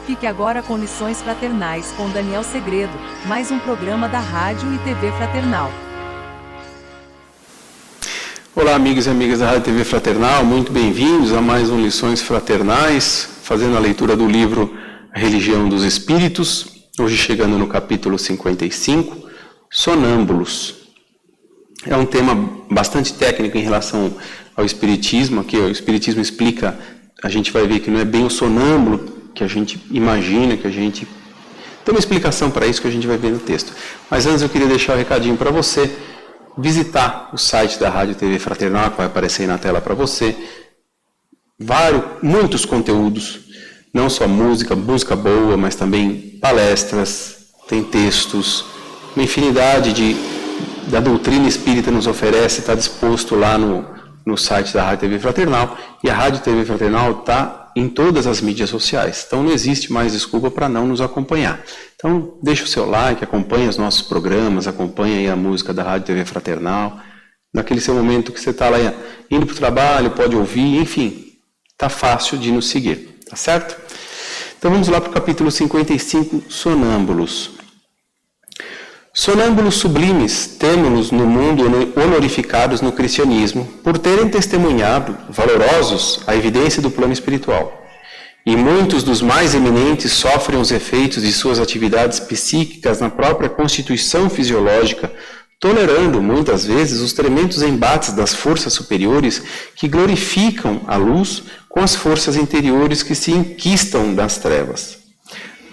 Fique agora com Lições Fraternais com Daniel Segredo, mais um programa da Rádio e TV Fraternal. Olá, amigos e amigas da Rádio e TV Fraternal, muito bem-vindos a mais um Lições Fraternais, fazendo a leitura do livro A Religião dos Espíritos, hoje chegando no capítulo 55, Sonâmbulos. É um tema bastante técnico em relação ao Espiritismo, aqui o Espiritismo explica, a gente vai ver que não é bem o sonâmbulo que a gente imagina, que a gente... Tem uma explicação para isso que a gente vai ver no texto. Mas antes eu queria deixar um recadinho para você, visitar o site da Rádio TV Fraternal, que vai aparecer aí na tela para você. Muitos conteúdos, não só música boa, mas também palestras, tem textos, uma infinidade da doutrina espírita nos oferece, está disposto lá no site da Rádio TV Fraternal, e a Rádio TV Fraternal está em todas as mídias sociais, então não existe mais desculpa para não nos acompanhar. Então deixa o seu like, acompanhe os nossos programas, acompanhe aí a música da Rádio TV Fraternal, naquele seu momento que você está lá indo para o trabalho, pode ouvir, enfim, está fácil de nos seguir, tá certo? Então vamos lá para o capítulo 55, Sonâmbulos. Sonâmbulos sublimes, temos-los no mundo honorificados no cristianismo, por terem testemunhado, valorosos, a evidência do plano espiritual. E muitos dos mais eminentes sofrem os efeitos de suas atividades psíquicas na própria constituição fisiológica, tolerando, muitas vezes, os tremendos embates das forças superiores que glorificam a luz com as forças interiores que se enquistam das trevas.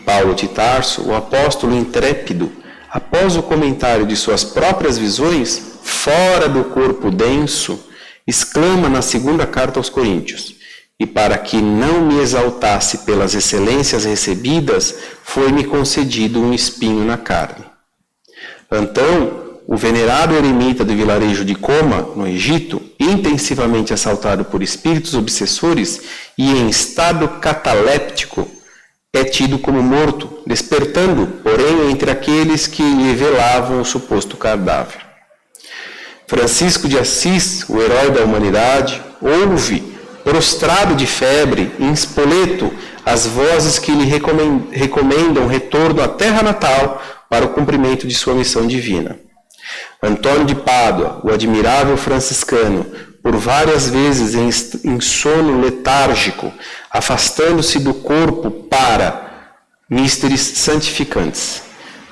Paulo de Tarso, o apóstolo intrépido, após o comentário de suas próprias visões, fora do corpo denso, exclama na segunda carta aos Coríntios: e para que não me exaltasse pelas excelências recebidas, foi-me concedido um espinho na carne. Então, o venerado eremita do vilarejo de Coma, no Egito, intensivamente assaltado por espíritos obsessores e em estado cataléptico, é tido como morto, despertando, porém, entre aqueles que lhe velavam o suposto cadáver. Francisco de Assis, o herói da humanidade, ouve, prostrado de febre, em Spoleto, as vozes que lhe recomendam retorno à terra natal para o cumprimento de sua missão divina. Antônio de Pádua, o admirável franciscano, por várias vezes em sono letárgico, afastando-se do corpo para místeres santificantes.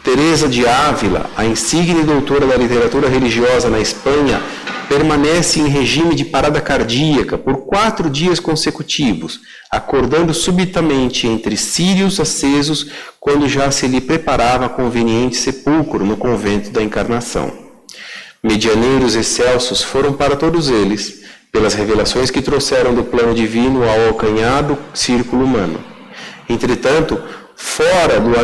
Teresa de Ávila, a insigne doutora da literatura religiosa na Espanha, permanece em regime de parada cardíaca por 4 dias consecutivos, acordando subitamente entre círios acesos quando já se lhe preparava conveniente sepulcro no convento da Encarnação. Medianeiros excelsos foram para todos eles, pelas revelações que trouxeram do plano divino ao acanhado círculo humano. Entretanto, fora do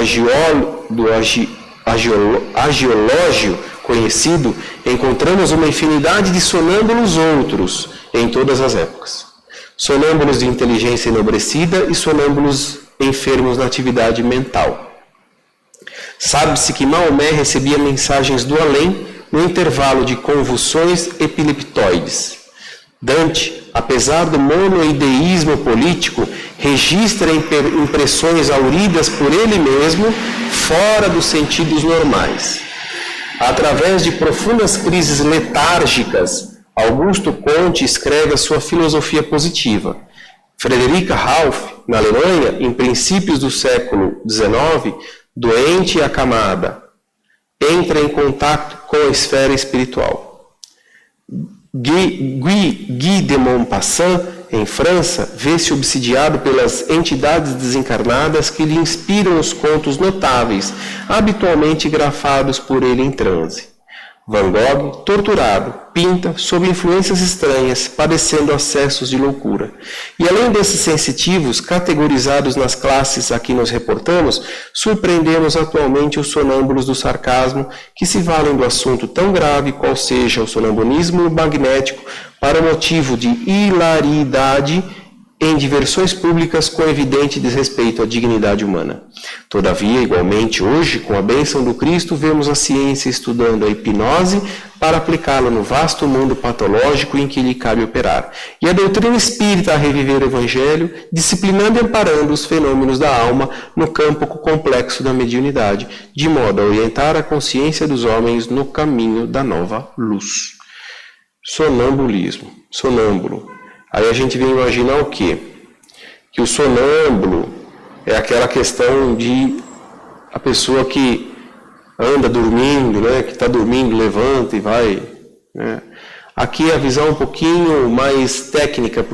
agiológio conhecido, encontramos uma infinidade de sonâmbulos outros em todas as épocas. Sonâmbulos de inteligência enobrecida e sonâmbulos enfermos na atividade mental. Sabe-se que Maomé recebia mensagens do além no intervalo de convulsões epileptoides. Dante, apesar do monoideísmo político, registra impressões auridas por ele mesmo fora dos sentidos normais. Através de profundas crises letárgicas, Augusto Comte escreve a sua filosofia positiva. Frederica Ralph, na Alemanha, em princípios do século XIX, doente e acamada, entra em contato com a esfera espiritual. Guy de Maupassant, em França, vê-se obsidiado pelas entidades desencarnadas que lhe inspiram os contos notáveis, habitualmente grafados por ele em transe. Van Gogh, torturado, pinta sob influências estranhas, padecendo acessos de loucura. E além desses sensitivos, categorizados nas classes a que nos reportamos, surpreendemos atualmente os sonâmbulos do sarcasmo, que se valem do assunto tão grave qual seja o sonambulismo magnético para motivo de hilaridade em diversões públicas com evidente desrespeito à dignidade humana. Todavia, igualmente, hoje, com a bênção do Cristo, vemos a ciência estudando a hipnose para aplicá-lo no vasto mundo patológico em que lhe cabe operar. E a doutrina espírita a reviver o Evangelho, disciplinando e amparando os fenômenos da alma no campo complexo da mediunidade, de modo a orientar a consciência dos homens no caminho da nova luz. Sonambulismo. Sonâmbulo. Aí a gente vem imaginar o quê? Que o sonâmbulo é aquela questão de a pessoa que anda dormindo, né, que está dormindo, levanta e vai. Né? Aqui a visão é um pouquinho mais técnica,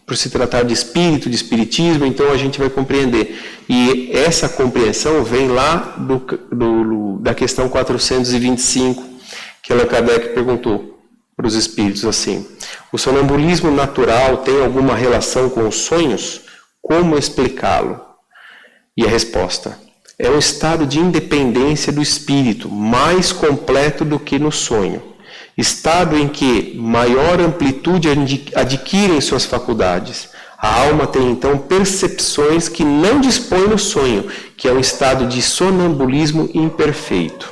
por se tratar de espírito, de espiritismo, então a gente vai compreender. E essa compreensão vem lá da questão 425, que Allan Kardec perguntou para os espíritos assim: o sonambulismo natural tem alguma relação com os sonhos? Como explicá-lo? E a resposta: é um estado de independência do espírito, mais completo do que no sonho. Estado em que maior amplitude adquirem suas faculdades. A alma tem então percepções que não dispõe no sonho, que é um estado de sonambulismo imperfeito.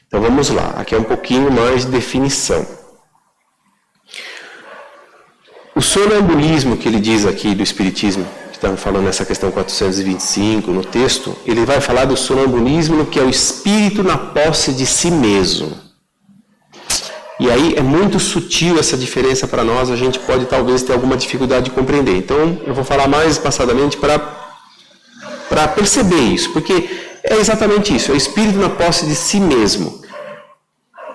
Então vamos lá, aqui é um pouquinho mais de definição. O sonambulismo que ele diz aqui do Espiritismo, estamos falando nessa questão 425 no texto, ele vai falar do sonambulismo, que é o espírito na posse de si mesmo. E aí é muito sutil essa diferença para nós, a gente pode talvez ter alguma dificuldade de compreender. Então eu vou falar mais espaçadamente para perceber isso, porque é exatamente isso, é o espírito na posse de si mesmo.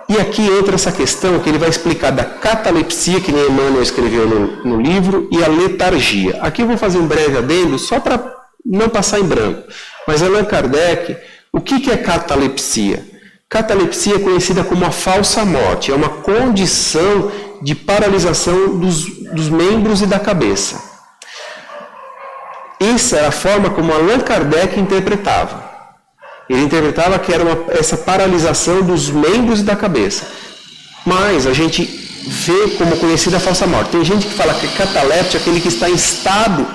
E aqui entra essa questão que ele vai explicar da catalepsia, que nem Emmanuel escreveu no livro, e a letargia. Aqui eu vou fazer um breve adendo, só para não passar em branco. Mas Allan Kardec, o que é catalepsia? Catalepsia é conhecida como a falsa morte. É uma condição de paralisação dos membros e da cabeça. Essa era a forma como Allan Kardec interpretava. Ele interpretava que era essa paralisação dos membros e da cabeça. Mas a gente vê como conhecida a falsa morte. Tem gente que fala que catalepsia é aquele que está em estado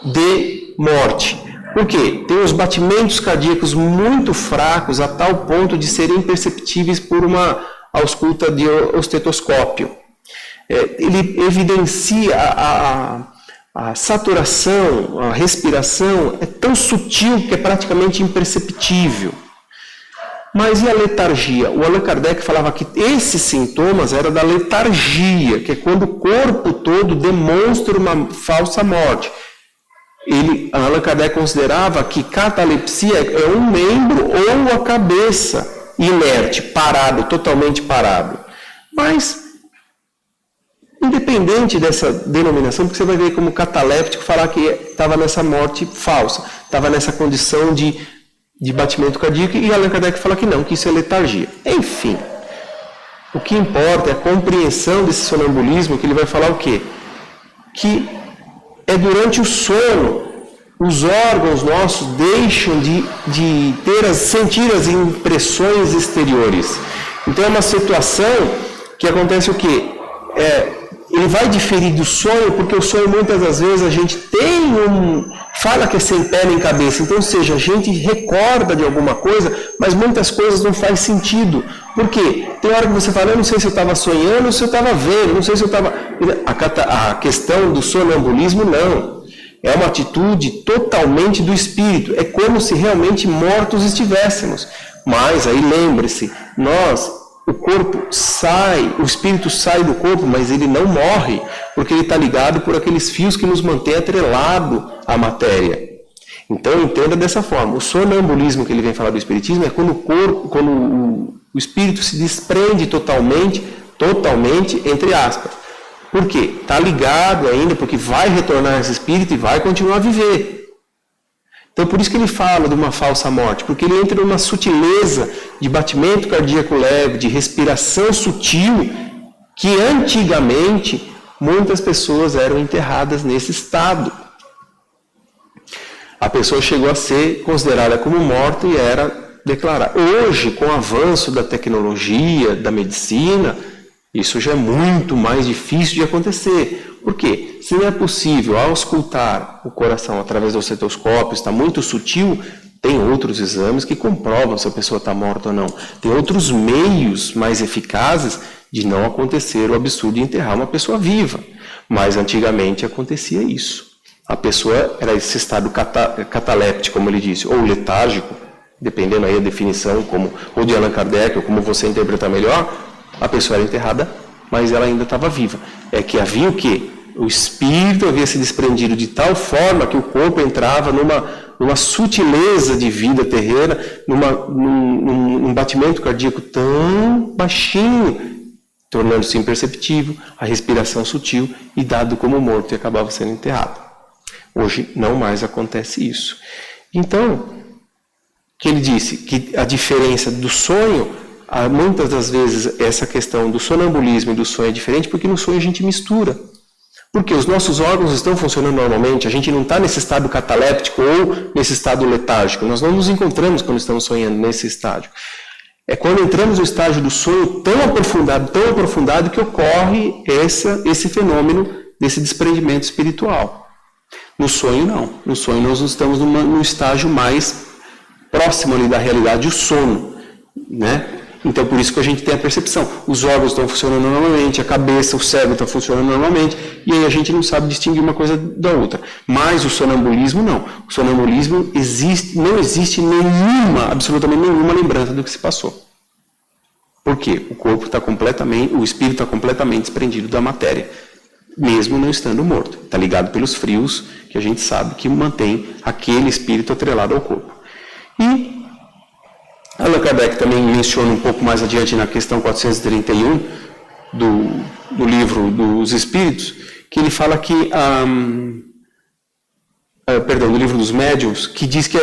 de morte. Por quê? Tem os batimentos cardíacos muito fracos a tal ponto de serem imperceptíveis por uma ausculta de estetoscópio. Ele evidencia a saturação, a respiração é tão sutil que é praticamente imperceptível. Mas e a letargia? O Allan Kardec falava que esses sintomas eram da letargia, que é quando o corpo todo demonstra uma falsa morte. Allan Kardec considerava que catalepsia é um membro ou a cabeça inerte, parado, totalmente parado. Mas independente dessa denominação, porque você vai ver como cataléptico falar que estava nessa morte falsa, estava nessa condição de batimento cardíaco, e Allan Kardec fala que não, que isso é letargia. Enfim, o que importa é a compreensão desse sonambulismo, que ele vai falar o quê? Que é durante o sono, os órgãos nossos deixam de sentir as impressões exteriores. Então é uma situação que acontece o quê? Ele vai diferir do sonho, porque o sonho muitas das vezes a gente fala que é sem pé nem cabeça, então, ou seja, a gente recorda de alguma coisa, mas muitas coisas não faz sentido. Por quê? Tem hora que você fala, eu não sei se eu estava sonhando ou se eu estava vendo, não sei se eu estava... A questão do sonambulismo, não. É uma atitude totalmente do espírito, é como se realmente mortos estivéssemos. Mas aí lembre-se, o corpo sai, o espírito sai do corpo, mas ele não morre, porque ele está ligado por aqueles fios que nos mantém atrelado à matéria. Então entenda dessa forma. O sonambulismo que ele vem falar do espiritismo é quando o espírito se desprende totalmente, entre aspas. Por quê? Está ligado ainda, porque vai retornar esse espírito e vai continuar a viver. Então, por isso que ele fala de uma falsa morte, porque ele entra numa sutileza de batimento cardíaco leve, de respiração sutil, que antigamente muitas pessoas eram enterradas nesse estado. A pessoa chegou a ser considerada como morta e era declarada. Hoje, com o avanço da tecnologia, da medicina, isso já é muito mais difícil de acontecer. Por quê? Se não é possível auscultar o coração através do estetoscópio, está muito sutil, tem outros exames que comprovam se a pessoa está morta ou não. Tem outros meios mais eficazes de não acontecer o absurdo de enterrar uma pessoa viva. Mas antigamente acontecia isso. A pessoa era esse estado cataléptico, como ele disse, ou letárgico, dependendo aí da definição, ou de Allan Kardec, ou como você interpretar melhor, a pessoa era enterrada, mas ela ainda estava viva. É que havia o quê? O espírito havia se desprendido de tal forma que o corpo entrava numa sutileza de vida terrena, num batimento cardíaco tão baixinho, tornando-se imperceptível, a respiração sutil e dado como morto e acabava sendo enterrado. Hoje não mais acontece isso. Então, que ele disse que a diferença do sonho, muitas das vezes essa questão do sonambulismo e do sonho é diferente, porque no sonho a gente mistura. Porque os nossos órgãos estão funcionando normalmente, a gente não está nesse estado cataléptico ou nesse estado letárgico. Nós não nos encontramos quando estamos sonhando nesse estágio. É quando entramos no estágio do sonho tão aprofundado que ocorre esse fenômeno desse desprendimento espiritual. No sonho, não. No sonho, nós estamos num estágio mais próximo ali da realidade, o sono, né? Então, por isso que a gente tem a percepção. Os órgãos estão funcionando normalmente, a cabeça, o cérebro estão funcionando normalmente, e aí a gente não sabe distinguir uma coisa da outra. Mas o sonambulismo, não. O sonambulismo não existe absolutamente nenhuma lembrança do que se passou. Por quê? O espírito está completamente desprendido da matéria, mesmo não estando morto. Está ligado pelos frios, que a gente sabe que mantém aquele espírito atrelado ao corpo. E Allan Kardec também menciona um pouco mais adiante na questão 431 do livro dos Espíritos, que ele fala que, do livro dos Médiuns, que diz que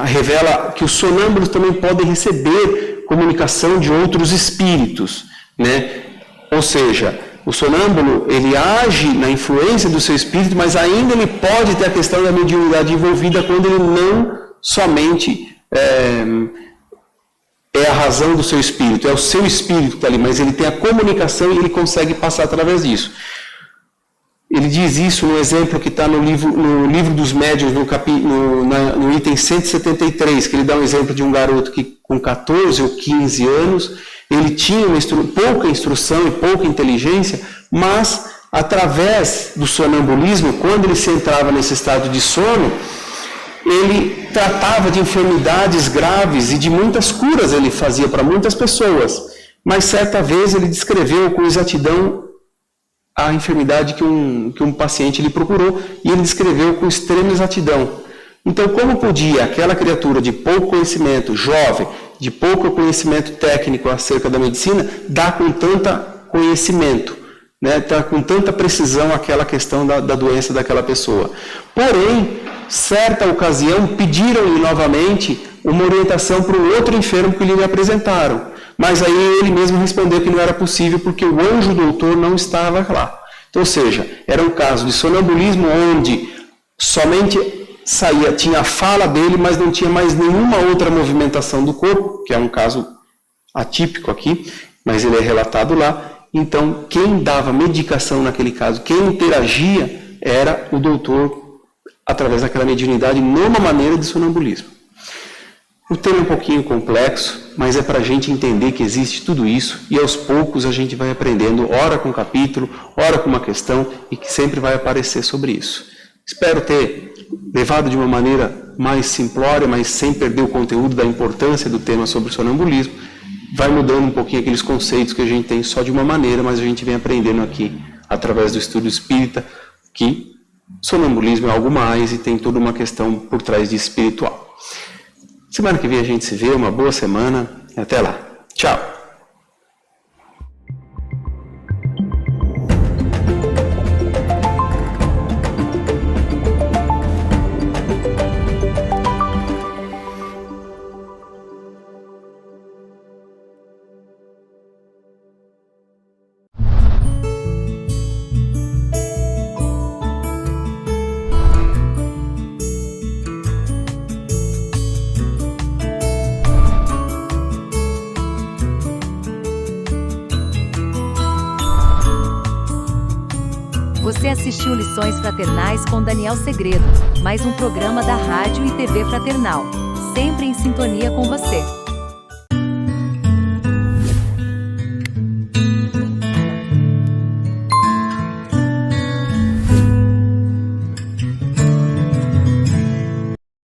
revela que os sonâmbulos também podem receber comunicação de outros espíritos, né? Ou seja, o sonâmbulo, ele age na influência do seu espírito, mas ainda ele pode ter a questão da mediunidade envolvida quando ele não somente é a razão do seu espírito, é o seu espírito que está ali, mas ele tem a comunicação e ele consegue passar através disso. Ele diz isso no exemplo que está no livro dos Médiuns, no item 173, que ele dá um exemplo de um garoto que com 14 ou 15 anos, ele tinha pouca instrução e pouca inteligência, mas através do sonambulismo, quando ele se entrava nesse estado de sono, ele tratava de enfermidades graves e de muitas curas ele fazia para muitas pessoas. Mas certa vez ele descreveu com exatidão a enfermidade que um paciente lhe procurou, e ele descreveu com extrema exatidão. Então, como podia aquela criatura de pouco conhecimento, jovem, de pouco conhecimento técnico acerca da medicina, dar com tanto conhecimento, né, dar com tanta precisão aquela questão da doença daquela pessoa? Porém, certa ocasião, pediram-lhe novamente uma orientação para o outro enfermo que lhe apresentaram. Mas aí ele mesmo respondeu que não era possível porque o anjo doutor não estava lá. Então, ou seja, era um caso de sonambulismo onde somente tinha a fala dele, mas não tinha mais nenhuma outra movimentação do corpo, que é um caso atípico aqui, mas ele é relatado lá. Então, quem dava medicação naquele caso, quem interagia, era o doutor através daquela mediunidade numa maneira de sonambulismo. O tema é um pouquinho complexo, mas é para a gente entender que existe tudo isso e aos poucos a gente vai aprendendo, ora com um capítulo, ora com uma questão, e que sempre vai aparecer sobre isso. Espero ter levado de uma maneira mais simplória, mas sem perder o conteúdo da importância do tema sobre o sonambulismo. Vai mudando um pouquinho aqueles conceitos que a gente tem só de uma maneira, mas a gente vem aprendendo aqui, através do estudo espírita, que sonambulismo é algo mais e tem toda uma questão por trás de espiritual. Semana que vem a gente se vê, uma boa semana e até lá. Tchau! Você assistiu Lições Fraternais com Daniel Segredo, mais um programa da Rádio e TV Fraternal, sempre em sintonia com você.